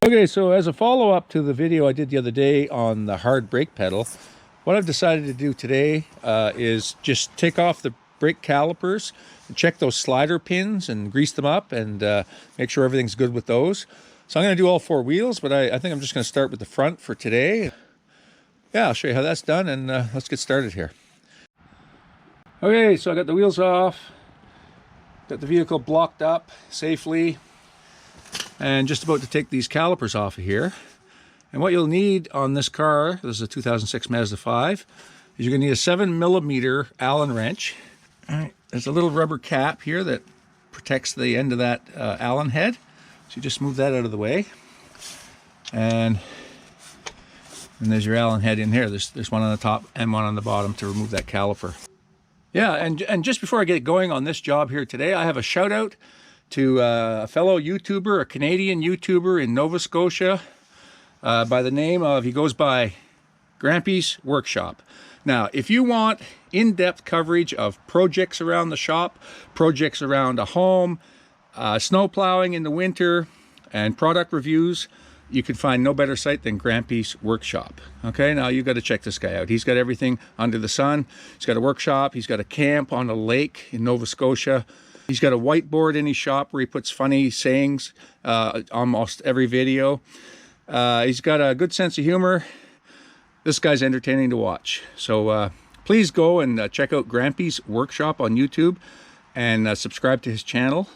Okay, so as a follow-up to the video I did the other day on the hard brake pedal, what I've decided to do today is just take off the brake calipers and check those slider pins and grease them up and make sure everything's good with those. So I'm going to do all four wheels, but I think I'm just going to start with the front for today. Yeah, I'll show you how that's done, and let's get started here. Okay, so I got the wheels off, got the vehicle blocked up safely, and just about to take these calipers off of here. And what you'll need on this car, this is a 2006 Mazda 5, is you're going to need a 7mm Allen wrench. All right, there's a little rubber cap here that protects the end of that Allen head. So you just move that out of the way. And there's your Allen head in here. There's one on the top and one on the bottom to remove that caliper. Yeah, and just before I get going on this job here today, I have a shout out to a fellow YouTuber, a Canadian YouTuber in Nova Scotia, by the name of, he goes by Grampy's Workshop. Now, if you want in-depth coverage of projects around the shop, projects around a home, snow plowing in the winter, and product reviews, you can find no better site than Grampy's Workshop. Okay, now you've got to check this guy out. He's got everything under the sun. He's got a workshop. He's got a camp on a lake in Nova Scotia. He's got a whiteboard in his shop where he puts funny sayings almost every video. He's got a good sense of humor. This guy's entertaining to watch. So please go and check out Grampy's Workshop on YouTube and subscribe to his channel.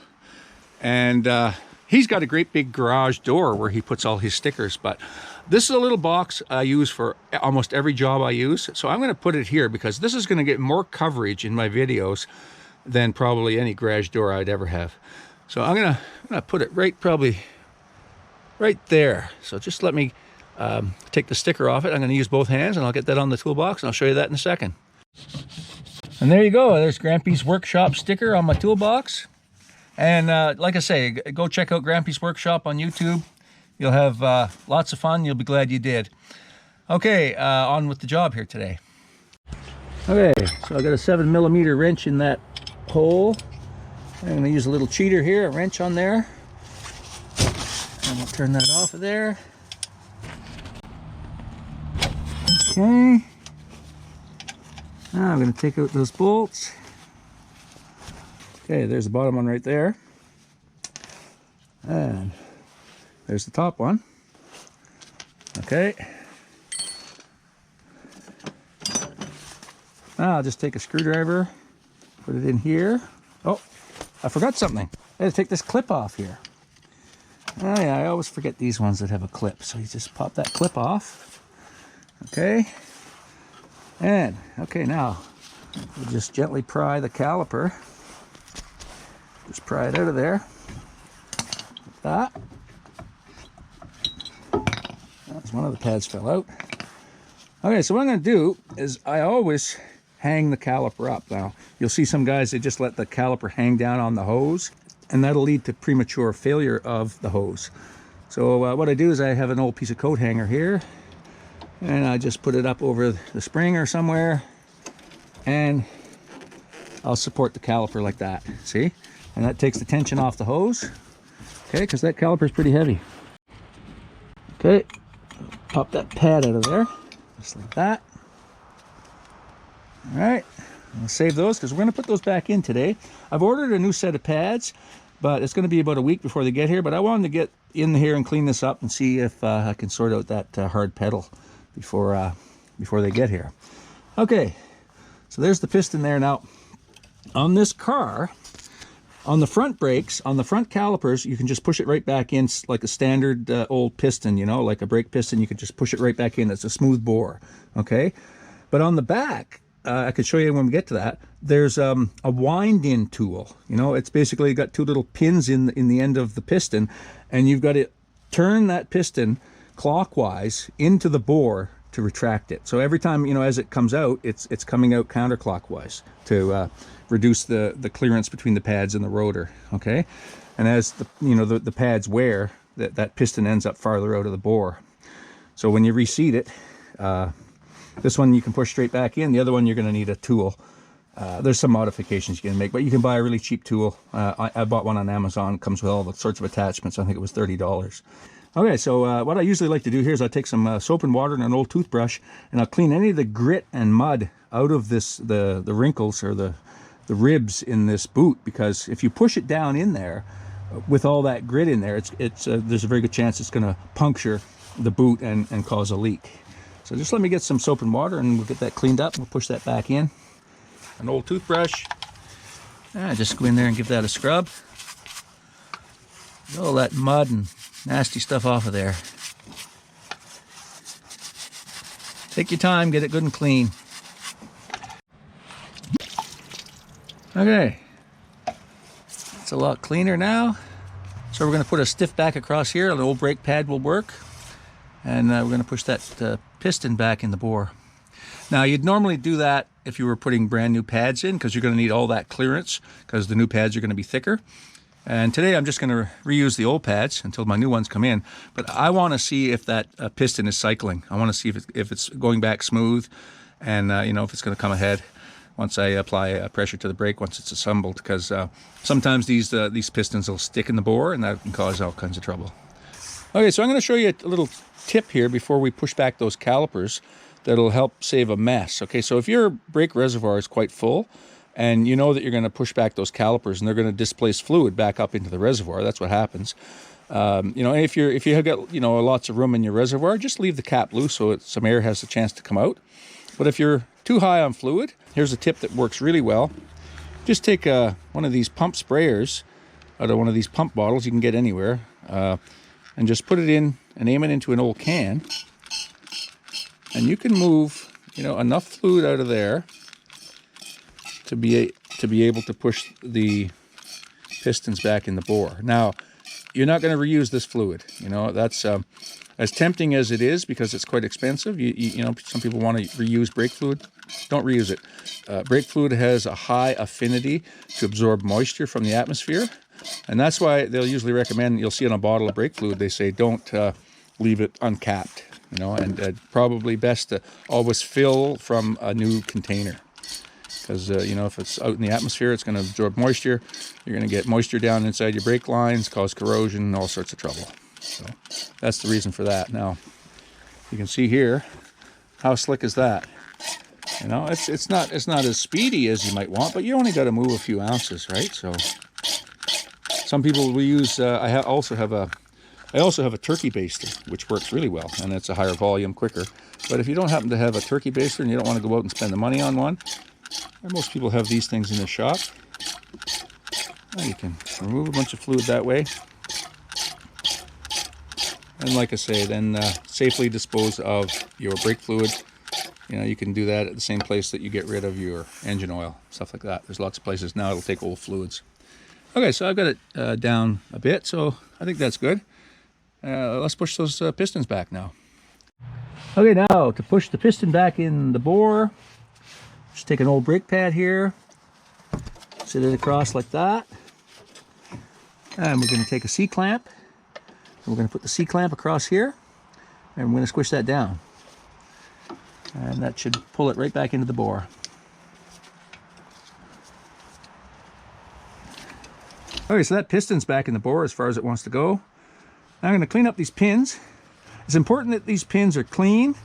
And he's got a great big garage door where he puts all his stickers. But this is a little box I use for almost every job I use. So I'm going to put it here because this is going to get more coverage in my videos than probably any garage door I'd ever have. So I'm gonna put it probably right there. So just let me take the sticker off it. I'm gonna use both hands and I'll get that on the toolbox and I'll show you that in a second. And there you go. There's Grampy's Workshop sticker on my toolbox. And like I say, go check out Grampy's Workshop on YouTube. You'll have lots of fun. You'll be glad you did. Okay, on with the job here today. Okay, so I got a 7mm wrench in that hole. I'm going to use a little cheater here, a wrench on there. And we'll turn that off of there. Okay. Now I'm going to take out those bolts. Okay, there's the bottom one right there. And there's the top one. Okay. Now I'll just take a screwdriver, put it in here. Oh, I forgot something. I had to take this clip off here. Oh yeah, I always forget these ones that have a clip. So you just pop that clip off. Okay. And, okay, now we'll just gently pry the caliper. Just pry it out of there. Like that. That's one of the pads fell out. Okay, so what I'm going to do is I always hang the caliper up. Now, you'll see some guys, they just let the caliper hang down on the hose, and that'll lead to premature failure of the hose. So what I do is I have an old piece of coat hanger here, and I just put it up over the spring or somewhere, and I'll support the caliper like that, see? And that takes the tension off the hose, okay, because that caliper is pretty heavy. Okay, pop that pad out of there, just like that. All right, I'll save those because we're going to put those back in today. I've ordered a new set of pads, but it's going to be about a week before they get here. But I wanted to get in here and clean this up and see if I can sort out that hard pedal before they get here. Okay, so there's the piston there. Now, on this car, on the front brakes, on the front calipers, you can just push it right back in like a standard old piston, you know, like a brake piston. You can just push it right back in. It's a smooth bore, okay? But on the back, I could show you when we get to that, there's a wind-in tool. You know, it's basically got two little pins in the end of the piston, and you've got to turn that piston clockwise into the bore to retract it. So every time, you know, as it comes out, it's coming out counterclockwise to reduce the clearance between the pads and the rotor, okay? And as the pads wear, that piston ends up farther out of the bore. So when you reseat it, this one you can push straight back in. The other one you're going to need a tool. There's some modifications you can make, but you can buy a really cheap tool. I bought one on Amazon. It comes with all the sorts of attachments. I think it was $30. Okay, so what I usually like to do here is I take some soap and water and an old toothbrush, and I'll clean any of the grit and mud out of this, the wrinkles or the ribs in this boot, because if you push it down in there with all that grit in there, there's a very good chance it's going to puncture the boot and cause a leak. So just let me get some soap and water and we'll get that cleaned up. We'll push that back in. An old toothbrush. Just go in there and give that a scrub. Get all that mud and nasty stuff off of there. Take your time, get it good and clean. Okay, it's a lot cleaner now. So we're going to put a stiff back across here. The old brake pad will work. And we're going to push that piston back in the bore. Now, you'd normally do that if you were putting brand new pads in, because you're going to need all that clearance because the new pads are going to be thicker. And today I'm just going to reuse the old pads until my new ones come in. But I want to see if that piston is cycling. I want to see if it's going back smooth, and you know, if it's going to come ahead once I apply pressure to the brake once it's assembled, because sometimes these pistons will stick in the bore and that can cause all kinds of trouble. Okay, so I'm going to show you a little tip here before we push back those calipers that'll help save a mess. Okay, so if your brake reservoir is quite full and you know that you're going to push back those calipers and they're going to displace fluid back up into the reservoir, that's what happens. You know, if you have got, you know, lots of room in your reservoir, just leave the cap loose so some air has a chance to come out. But if you're too high on fluid, here's a tip that works really well. Just take one of these pump sprayers out of one of these pump bottles you can get anywhere, and just put it in and aim it into an old can, and you can move, you know, enough fluid out of there to be able to push the pistons back in the bore. Now, you're not going to reuse this fluid. You know, that's as tempting as it is, because it's quite expensive. You know, some people want to reuse brake fluid. Don't reuse it. Brake fluid has a high affinity to absorb moisture from the atmosphere. And that's why they'll usually recommend, you'll see on a bottle of brake fluid, they say don't leave it uncapped, you know, and probably best to always fill from a new container. Because, you know, if it's out in the atmosphere, it's going to absorb moisture. You're going to get moisture down inside your brake lines, cause corrosion, all sorts of trouble. So that's the reason for that. Now, you can see here, how slick is that? You know, it's not as speedy as you might want, but you only got to move a few ounces, right? So some people will use, I also have a turkey baster, which works really well, and it's a higher volume, quicker. But if you don't happen to have a turkey baster and you don't want to go out and spend the money on one, and most people have these things in their shop, well, you can remove a bunch of fluid that way. And like I say, then safely dispose of your brake fluid. You know, you can do that at the same place that you get rid of your engine oil, stuff like that. There's lots of places now it'll take old fluids. Okay, so I've got it down a bit, so I think that's good. Let's push those pistons back now. Okay, now to push the piston back in the bore, just take an old brake pad here, sit it across like that, and we're going to take a C-clamp. We're going to put the C-clamp across here, and we're going to squish that down. And that should pull it right back into the bore. Okay, so that piston's back in the bore as far as it wants to go. Now I'm going to clean up these pins. It's important that these pins are clean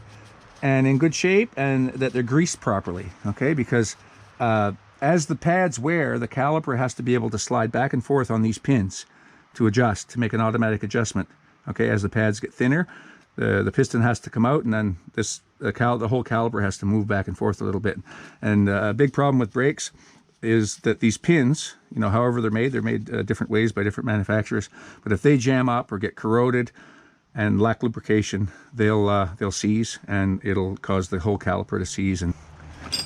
and in good shape and that they're greased properly, okay? Because as the pads wear, the caliper has to be able to slide back and forth on these pins to adjust, to make an automatic adjustment. Okay, as the pads get thinner, the piston has to come out, and then the whole caliper has to move back and forth a little bit. And a big problem with brakes is that these pins, you know, however they're made different ways by different manufacturers. But if they jam up or get corroded and lack lubrication, they'll seize, and it'll cause the whole caliper to seize. And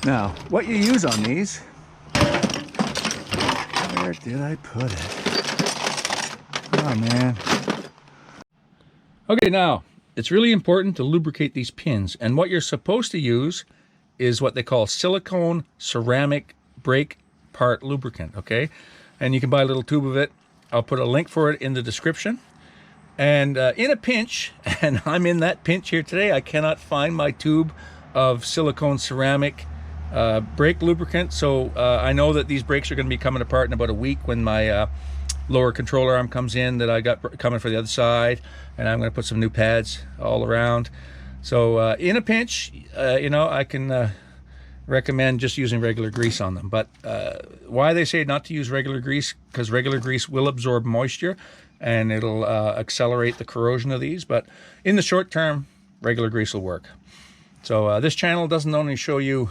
now, what you use on these, where did I put it? Oh man. Okay, now it's really important to lubricate these pins, and what you're supposed to use is what they call silicone ceramic brake part lubricant, okay? And you can buy a little tube of it. I'll put a link for it in the description. And in a pinch, and I'm in that pinch here today, I cannot find my tube of silicone ceramic brake lubricant. So I know that these brakes are going to be coming apart in about a week when my lower control arm comes in that I got coming for the other side, and I'm going to put some new pads all around. So in a pinch, you know, I can recommend just using regular grease on them. But why they say not to use regular grease, because regular grease will absorb moisture and it'll accelerate the corrosion of these. But in the short term, regular grease will work. So this channel doesn't only show you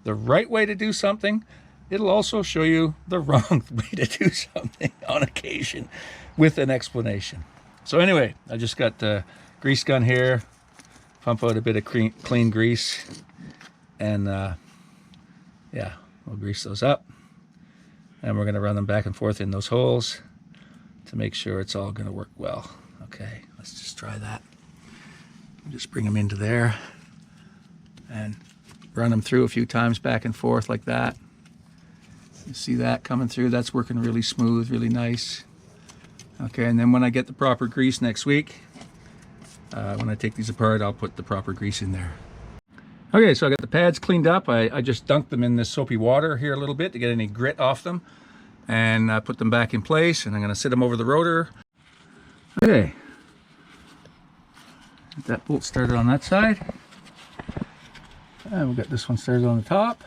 the right way to do something, it'll also show you the wrong way to do something on occasion with an explanation. So anyway, I just got the grease gun here, pump out a bit of clean grease, and yeah, we'll grease those up, and we're going to run them back and forth in those holes to make sure it's all going to work well. Okay, let's just try that. Just bring them into there and run them through a few times back and forth like that. You see that coming through? That's working really smooth, really nice. Okay, and then when I get the proper grease next week, when I take these apart, I'll put the proper grease in there. Okay, so I got the pads cleaned up. I just dunked them in this soapy water here a little bit to get any grit off them, and I put them back in place, and I'm going to sit them over the rotor. Okay, get that bolt started on that side, and we've got this one started on the top.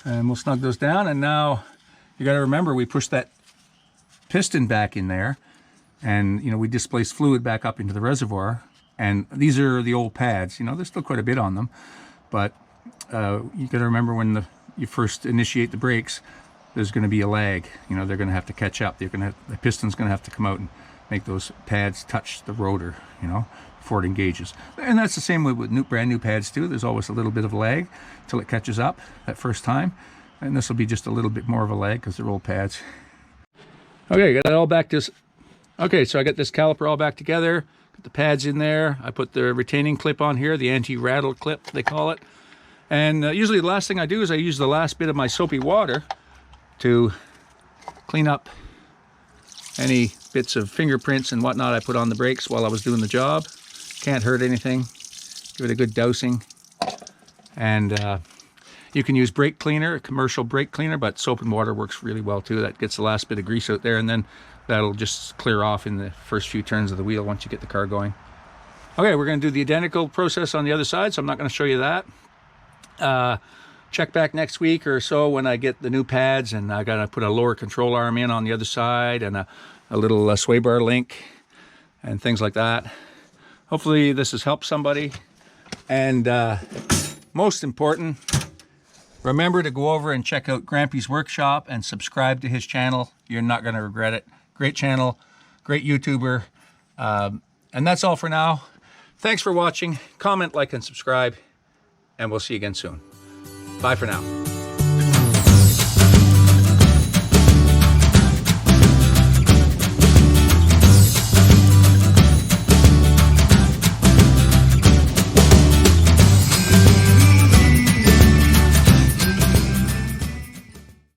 And we'll snug those down, and now you got to remember we pushed that piston back in there, and you know, we displaced fluid back up into the reservoir, and these are the old pads. You know, there's still quite a bit on them, but you got to remember when you first initiate the brakes, there's going to be a lag. You know, they're going to have to catch up. The piston's going to have to come out and make those pads touch the rotor, you know, before it engages. And that's the same way with brand new pads too. There's always a little bit of a lag till it catches up that first time, and this will be just a little bit more of a lag because they're old pads. Okay, got it all back to. Okay, so I got this caliper all back together. Got the pads in there. I put the retaining clip on here, the anti-rattle clip they call it. And usually the last thing I do is I use the last bit of my soapy water to clean up any bits of fingerprints and whatnot I put on the brakes while I was doing the job. Can't hurt anything. Give it a good dousing. And you can use brake cleaner, a commercial brake cleaner, but soap and water works really well too. That gets the last bit of grease out there, and then that'll just clear off in the first few turns of the wheel once you get the car going. Okay, we're going to do the identical process on the other side, so I'm not going to show you that. Check back next week or so when I get the new pads, and I got to put a lower control arm in on the other side, and a little sway bar link and things like that. Hopefully this has helped somebody, and most important, remember to go over and check out Grampy's workshop and subscribe to his channel. You're not going to regret it. Great channel, great YouTuber, and that's all for now. Thanks for watching. Comment, like, and subscribe, and we'll see you again soon. Bye for now.